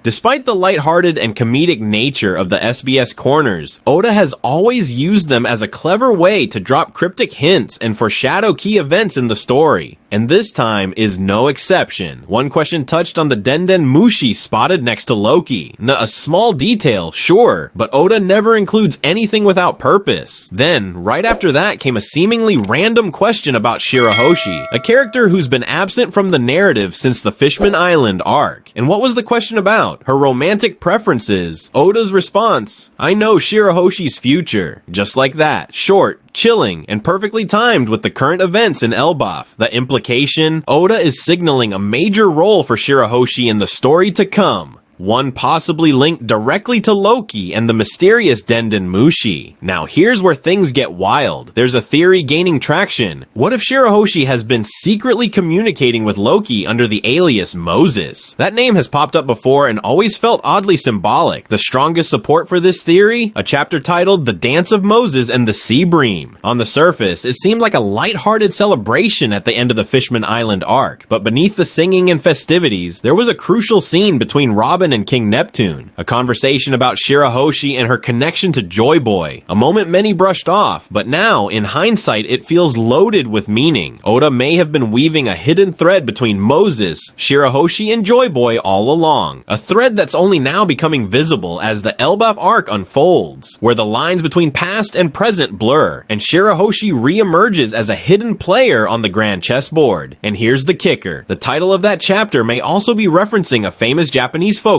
Despite the lighthearted and comedic nature of the SBS corners, Oda has always used them as a clever way to drop cryptic hints and foreshadow key events in the story. And this time is no exception. One question touched on the Den Den Mushi spotted next to Loki. A small detail, sure, but Oda never includes anything without purpose. Then, right after that came a seemingly random question about Shirahoshi, a character who's been absent from the narrative since the Fishman Island arc. And what was the question about? Her romantic preferences. Oda's response, I know Shirahoshi's future. Just like that. Short, chilling, and perfectly timed with the current events in Elbaf. The implication? Oda is signaling a major role for Shirahoshi in the story to come. One possibly linked directly to Loki and the mysterious Den Den Mushi. Now here's where things get wild. There's a theory gaining traction. What if Shirahoshi has been secretly communicating with Loki under the alias Moses? That name has popped up before and always felt oddly symbolic. The strongest support for this theory? A chapter titled The Dance of Moses and the Sea Bream. On the surface, it seemed like a lighthearted celebration at the end of the Fishman Island arc, but beneath the singing and festivities, there was a crucial scene between Robin and King Neptune, a conversation about Shirahoshi and her connection to Joy Boy, a moment many brushed off, but now, in hindsight, it feels loaded with meaning. Oda may have been weaving a hidden thread between Moses, Shirahoshi, and Joy Boy all along, a thread that's only now becoming visible as the Elbaf arc unfolds, where the lines between past and present blur, and Shirahoshi re-emerges as a hidden player on the grand chessboard. And here's the kicker, the title of that chapter may also be referencing a famous Japanese folktale,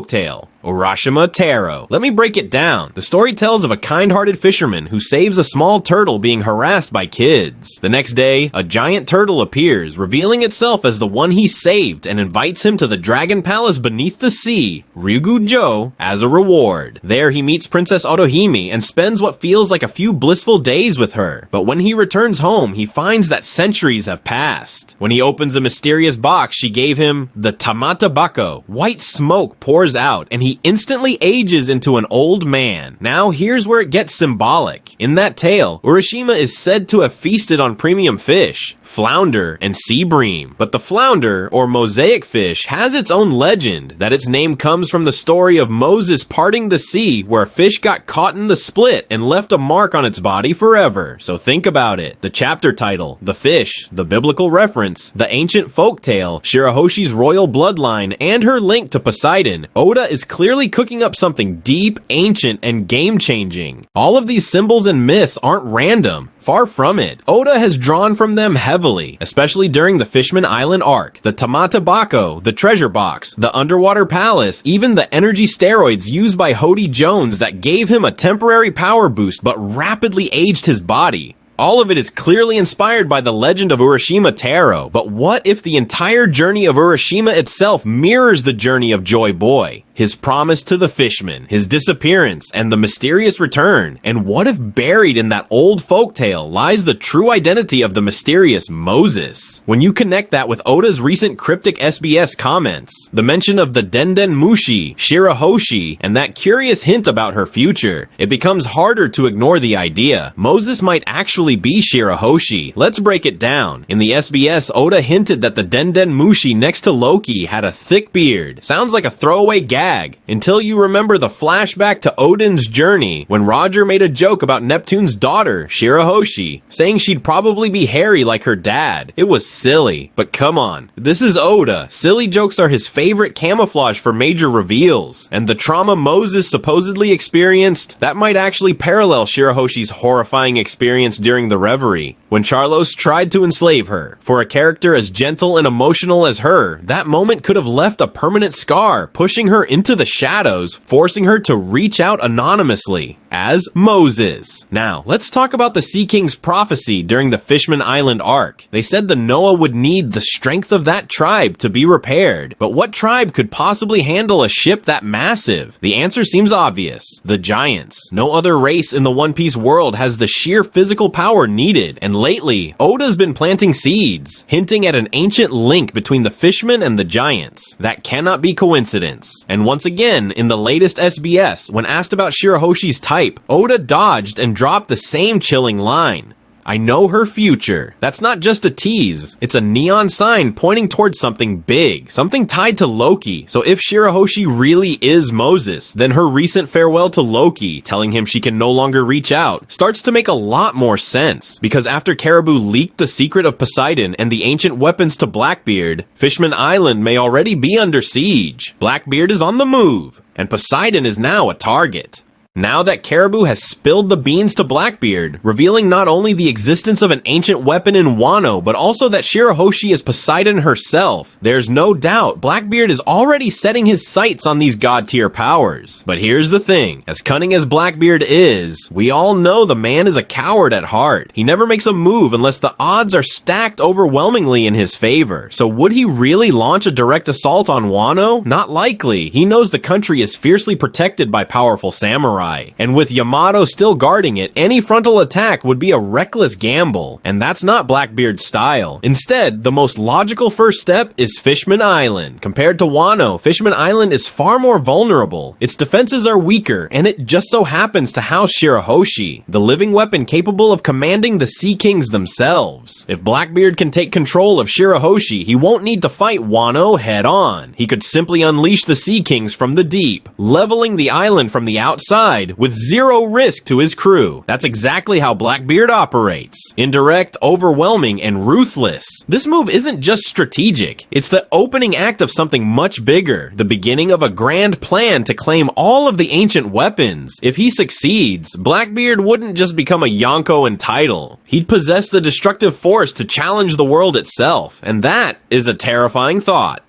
Urashima Taro. Let me break it down. The story tells of a kind-hearted fisherman who saves a small turtle being harassed by kids. The next day, a giant turtle appears, revealing itself as the one he saved and invites him to the dragon palace beneath the sea, Ryugu-jo, as a reward. There he meets Princess Otohime and spends what feels like a few blissful days with her. But when he returns home, he finds that centuries have passed. When he opens a mysterious box she gave him, the Tamata Bako, white smoke pours out and he instantly ages into an old man. Now here's where it gets symbolic. In that tale, Urashima is said to have feasted on premium fish, flounder, and sea bream. But the flounder, or mosaic fish, has its own legend, that its name comes from the story of Moses parting the sea where a fish got caught in the split and left a mark on its body forever. So think about it. The chapter title, the fish, the biblical reference, the ancient folktale, Shirahoshi's royal bloodline, and her link to Poseidon. Oda is clearly cooking up something deep, ancient, and game-changing. All of these symbols and myths aren't random. Far from it. Oda has drawn from them heavily, especially during the Fishman Island arc. The Tamata Bako, the treasure box, the underwater palace, even the energy steroids used by Hody Jones that gave him a temporary power boost but rapidly aged his body. All of it is clearly inspired by the legend of Urashima Taro, but what if the entire journey of Urashima itself mirrors the journey of Joy Boy? His promise to the fishman, his disappearance, and the mysterious return. And what if buried in that old folktale lies the true identity of the mysterious Moses? When you connect that with Oda's recent cryptic SBS comments, the mention of the Den Den Mushi, Shirahoshi, and that curious hint about her future, it becomes harder to ignore the idea. Moses might actually be Shirahoshi. Let's break it down. In the SBS, Oda hinted that the Den Den Mushi next to Loki had a thick beard. Sounds like a throwaway gag, until you remember the flashback to Odin's journey when Roger made a joke about Neptune's daughter, Shirahoshi, saying she'd probably be hairy like her dad. It was silly, but come on, this is Oda. Silly jokes are his favorite camouflage for major reveals, and the trauma Moses supposedly experienced, that might actually parallel Shirahoshi's horrifying experience during the reverie, when Charlos tried to enslave her. For a character as gentle and emotional as her, that moment could have left a permanent scar, pushing her into the shadows, forcing her to reach out anonymously as Moses. Now, let's talk about the Sea King's prophecy during the Fishman Island arc. They said the Noah would need the strength of that tribe to be repaired, but what tribe could possibly handle a ship that massive? The answer seems obvious. The Giants. No other race in the One Piece world has the sheer physical power needed, and lately, Oda's been planting seeds, hinting at an ancient link between the Fishmen and the Giants. That cannot be coincidence. And once again, in the latest SBS, when asked about Shirahoshi's type, Oda dodged and dropped the same chilling line. I know her future. That's not just a tease. It's a neon sign pointing towards something big, something tied to Loki. So if Shirahoshi really is Moses, then her recent farewell to Loki, telling him she can no longer reach out, starts to make a lot more sense. Because after Caribou leaked the secret of Poseidon and the ancient weapons to Blackbeard, Fishman Island may already be under siege. Blackbeard is on the move, and Poseidon is now a target. Now that Caribou has spilled the beans to Blackbeard, revealing not only the existence of an ancient weapon in Wano, but also that Shirahoshi is Poseidon herself, there's no doubt Blackbeard is already setting his sights on these god-tier powers. But here's the thing, as cunning as Blackbeard is, we all know the man is a coward at heart. He never makes a move unless the odds are stacked overwhelmingly in his favor. So would he really launch a direct assault on Wano? Not likely. He knows the country is fiercely protected by powerful samurai. And with Yamato still guarding it, any frontal attack would be a reckless gamble, and that's not Blackbeard's style. Instead, the most logical first step is Fishman Island. Compared to Wano, Fishman Island is far more vulnerable. Its defenses are weaker, and it just so happens to house Shirahoshi, the living weapon capable of commanding the Sea Kings themselves. If Blackbeard can take control of Shirahoshi, he won't need to fight Wano head on. He could simply unleash the Sea Kings from the deep, leveling the island from the outside with zero risk to his crew. That's exactly how Blackbeard operates. Indirect, overwhelming, and ruthless. This move isn't just strategic. It's the opening act of something much bigger, the beginning of a grand plan to claim all of the ancient weapons. If he succeeds, Blackbeard wouldn't just become a Yonko in title. He'd possess the destructive force to challenge the world itself, and that is a terrifying thought.